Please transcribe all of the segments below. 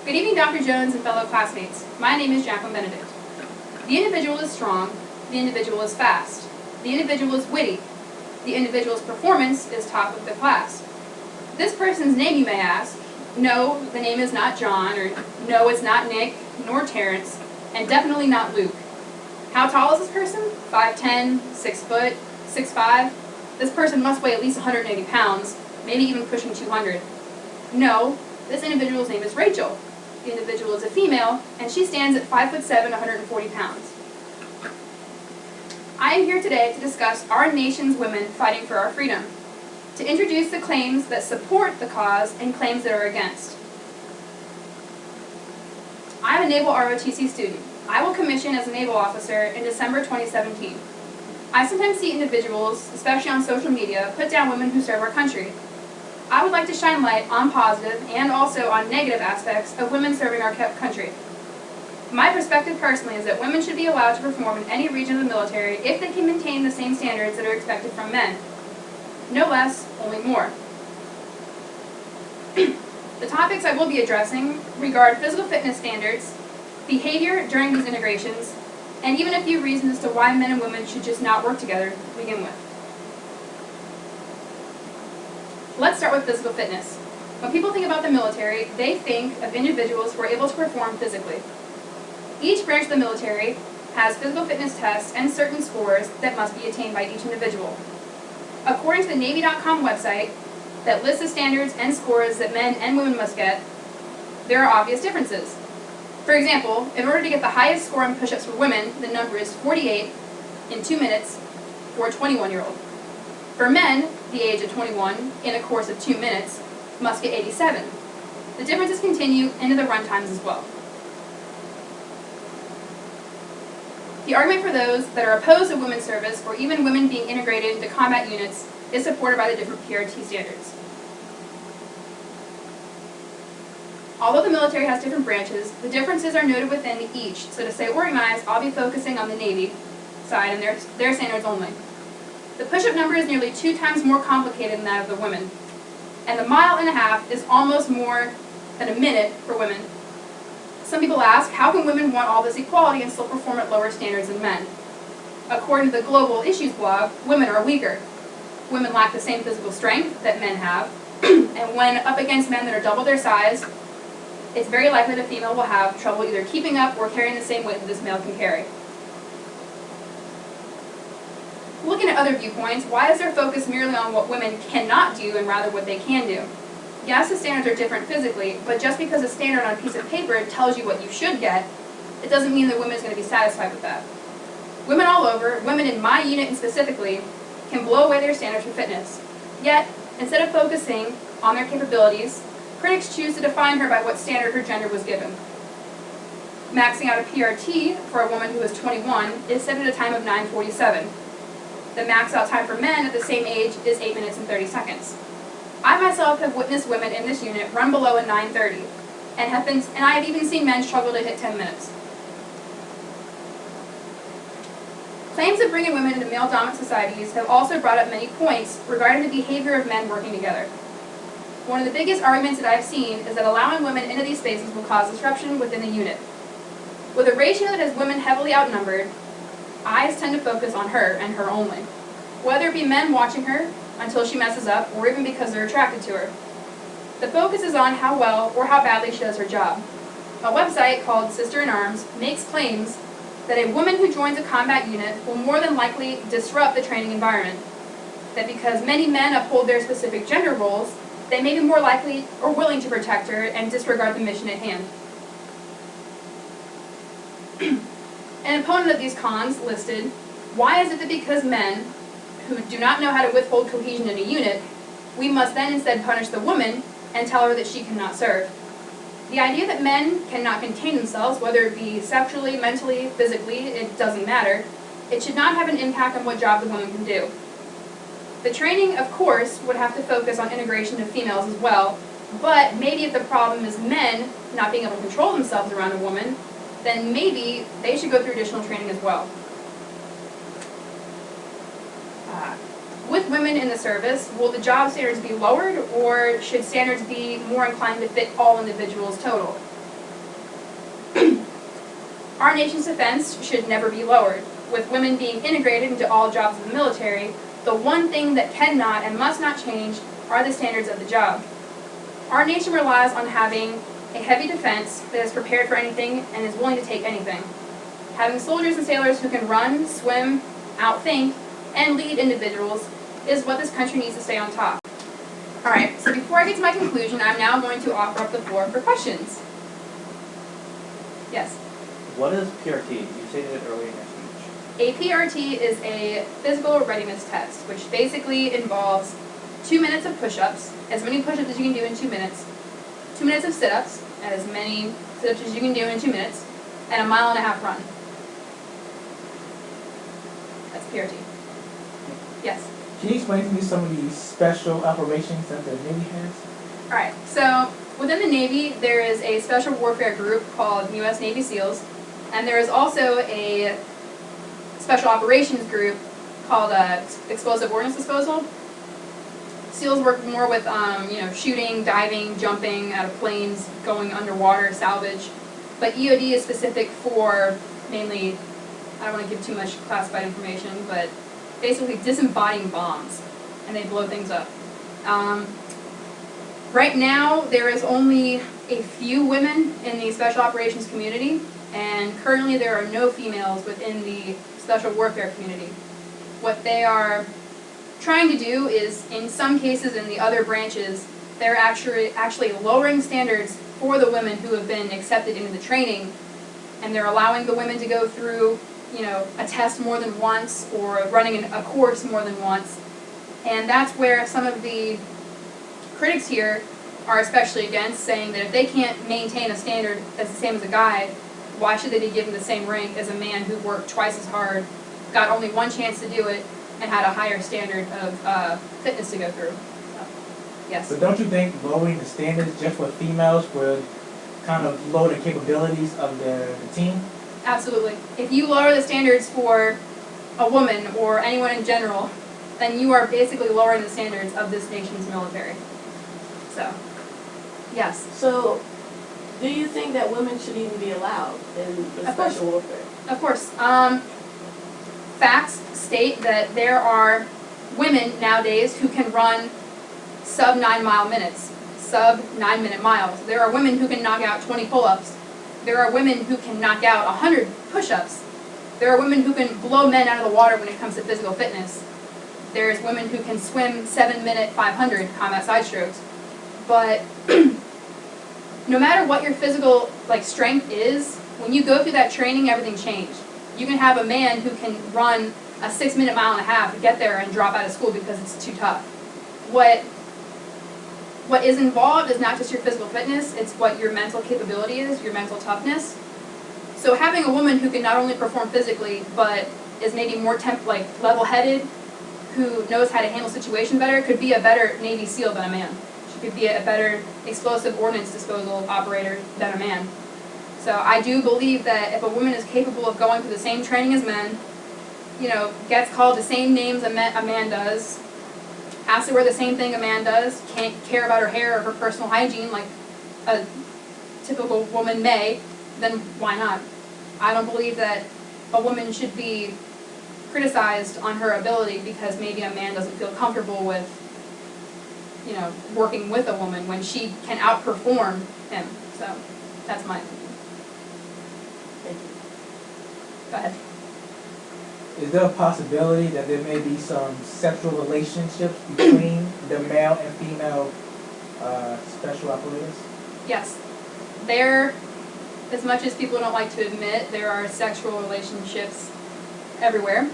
Good evening, Dr. Jones and fellow classmates. My name is Jacqueline Benedict. The individual is strong. The individual is fast. The individual is witty. The individual's performance is top of the class. This person's name, you may ask. No, the name is not John, or no, it's not Nick, nor Terrence, and definitely not Luke. How tall is this person? 5'10", 6 foot, 6'5"? This person must weigh at least 180 pounds, maybe even pushing 200. No, this individual's name is Rachel. The individual is a female, and she stands at 5'7", 140 pounds. I am here today to discuss our nation's women fighting for our freedom, to introduce the claims that support the cause and claims that are against. I am a Naval ROTC student. I will commission as a naval officer in December 2017. I sometimes see individuals, especially on social media, put down women who serve our country. I would like to shine light on positive and also on negative aspects of women serving our country. My perspective personally is that women should be allowed to perform in any region of the military if they can maintain the same standards that are expected from men. No less, only more. The topics I will be addressing regard physical fitness standards, behavior during these integrations, and even a few reasons as to why men and women should just not work together to begin with. Let's start with physical fitness. When people think about the military, they think of individuals who are able to perform physically. Each branch of the military has physical fitness tests and certain scores that must be attained by each individual. According to the Navy.com website that lists the standards and scores that men and women must get, there are obvious differences. For example, in order to get the highest score on push-ups for women, the number is 48 in 2 minutes for a 21-year-old. For men, the age of 21, in a course of 2 minutes, must get 87. The differences continue into the run times as well. The argument for those that are opposed to women's service, or even women being integrated into combat units, is supported by the different PRT standards. Although the military has different branches, the differences are noted within each, so to stay organized, I'll be focusing on the Navy side and their standards only. The push-up number is nearly 2 times more complicated than that of the women, and the 1.5 miles is almost more than a minute for women. Some people ask, how can women want all this equality and still perform at lower standards than men? According to the Global Issues blog, women are weaker. Women lack the same physical strength that men have, and when up against men that are double their size, it's very likely that a female will have trouble either keeping up or carrying the same weight that this male can carry. Looking at other viewpoints, why is there focus merely on what women cannot do and rather what they can do? Yes, the standards are different physically, but just because a standard on a piece of paper tells you what you should get, it doesn't mean that women is going to be satisfied with that. Women all over, women in my unit specifically, can blow away their standards for fitness. Yet, instead of focusing on their capabilities, critics choose to define her by what standard her gender was given. Maxing out a PRT for a woman who is 21 is set at a time of 9:47. The max out time for men at the same age is 8 minutes and 30 seconds. I myself have witnessed women in this unit run below a 9:30, and I have even seen men struggle to hit 10 minutes. Claims of bringing women into male-dominant societies have also brought up many points regarding the behavior of men working together. One of the biggest arguments that I've seen is that allowing women into these spaces will cause disruption within the unit. With a ratio that has women heavily outnumbered, eyes tend to focus on her and her only, whether it be men watching her until she messes up or even because they're attracted to her. The focus is on how well or how badly she does her job. A website called Sister in Arms makes claims that a woman who joins a combat unit will more than likely disrupt the training environment, that because many men uphold their specific gender roles, they may be more likely or willing to protect her and disregard the mission at hand. An opponent of these cons listed, why is it that because men who do not know how to withhold cohesion in a unit, we must then instead punish the woman and tell her that she cannot serve? The idea that men cannot contain themselves, whether it be sexually, mentally, physically, it doesn't matter, it should not have an impact on what job the woman can do. The training, of course, would have to focus on integration of females as well, but maybe if the problem is men not being able to control themselves around a woman, then maybe they should go through additional training as well. With women in the service, will the job standards be lowered, or should standards be more inclined to fit all individuals total? Our nation's defense should never be lowered. With women being integrated into all jobs of the military, the one thing that cannot and must not change are the standards of the job. Our nation relies on having a heavy defense that is prepared for anything and is willing to take anything. Having soldiers and sailors who can run, swim, outthink, and lead individuals is what this country needs to stay on top. Alright, so before I get to my conclusion, I'm now going to offer up the floor for questions. Yes? What is PRT? You stated it earlier in your speech. A PRT is a physical readiness test, which basically involves 2 minutes of push-ups, as many push-ups as you can do in 2 minutes, 2 minutes of sit-ups, as many sit-ups as you can do in 2 minutes, and a 1.5 mile run. That's PRT. Yes? Can you explain to me some of these special operations that the Navy has? Alright, so within the Navy, there is a special warfare group called U.S. Navy SEALs, and there is also a special operations group called Explosive Ordnance Disposal. SEALs work more with shooting, diving, jumping out of planes, going underwater, salvage. But EOD is specific for mainly, I don't want to give too much classified information, but basically disembodying bombs, and they blow things up. Right now, there is only a few women in the special operations community, and currently there are no females within the special warfare community. What they are trying to do is, in some cases in the other branches, they're actually lowering standards for the women who have been accepted into the training, and they're allowing the women to go through, a test more than once, or running a course more than once. And that's where some of the critics here are especially against, saying that if they can't maintain a standard as the same as a guy, why should they be given the same rank as a man who worked twice as hard, got only one chance to do it, and had a higher standard of fitness to go through? So, yes? But don't you think lowering the standards just for females would kind of lower the capabilities of the team? Absolutely. If you lower the standards for a woman or anyone in general, then you are basically lowering the standards of this nation's military. So, yes. So, do you think that women should even be allowed in the special warfare? Of course. Facts state that there are women nowadays who can run sub 9 mile minutes, sub 9 minute miles. There are women who can knock out 20 pull-ups. There are women who can knock out 100 push-ups. There are women who can blow men out of the water when it comes to physical fitness. There's women who can swim 7-minute 500 combat side strokes. But no matter what your physical strength is, when you go through that training, everything changed. You can have a man who can run a 6-minute 1.5 miles to get there and drop out of school because it's too tough. What is involved is not just your physical fitness, it's what your mental capability is, your mental toughness. So having a woman who can not only perform physically, but is maybe more level-headed, who knows how to handle situations better, could be a better Navy SEAL than a man. She could be a better explosive ordnance disposal operator than a man. So I do believe that if a woman is capable of going through the same training as men, gets called the same names a man does, has to wear the same thing a man does, can't care about her hair or her personal hygiene like a typical woman may, then why not? I don't believe that a woman should be criticized on her ability because maybe a man doesn't feel comfortable with, working with a woman when she can outperform him. So that's my opinion. Thank you. Go ahead. Is there a possibility that there may be some sexual relationships between the male and female special operators? Yes. As much as people don't like to admit, there are sexual relationships everywhere.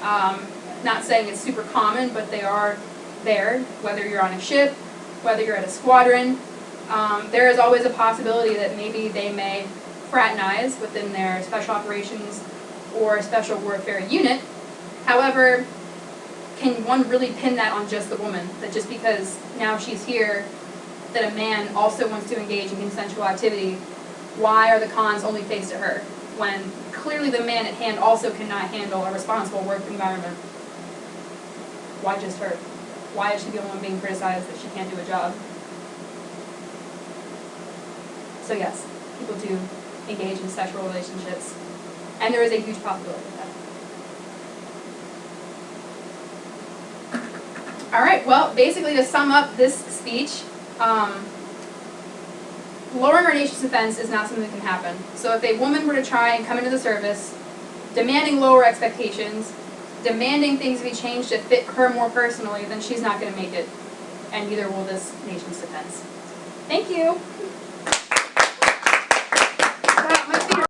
Not saying it's super common, but they are there, whether you're on a ship, whether you're at a squadron. There is always a possibility that maybe they may fraternize within their special operations or special warfare unit. However, can one really pin that on just the woman? That just because now she's here, that a man also wants to engage in consensual activity, why are the cons only faced at her? When clearly the man at hand also cannot handle a responsible work environment. Why just her? Why is she the only one being criticized that she can't do a job? So yes, people do engage in sexual relationships. And there is a huge possibility of that. All right, well, basically to sum up this speech, lowering our nation's defense is not something that can happen. So if a woman were to try and come into the service, demanding lower expectations, demanding things to be changed to fit her more personally, then she's not going to make it, and neither will this nation's defense. Thank you.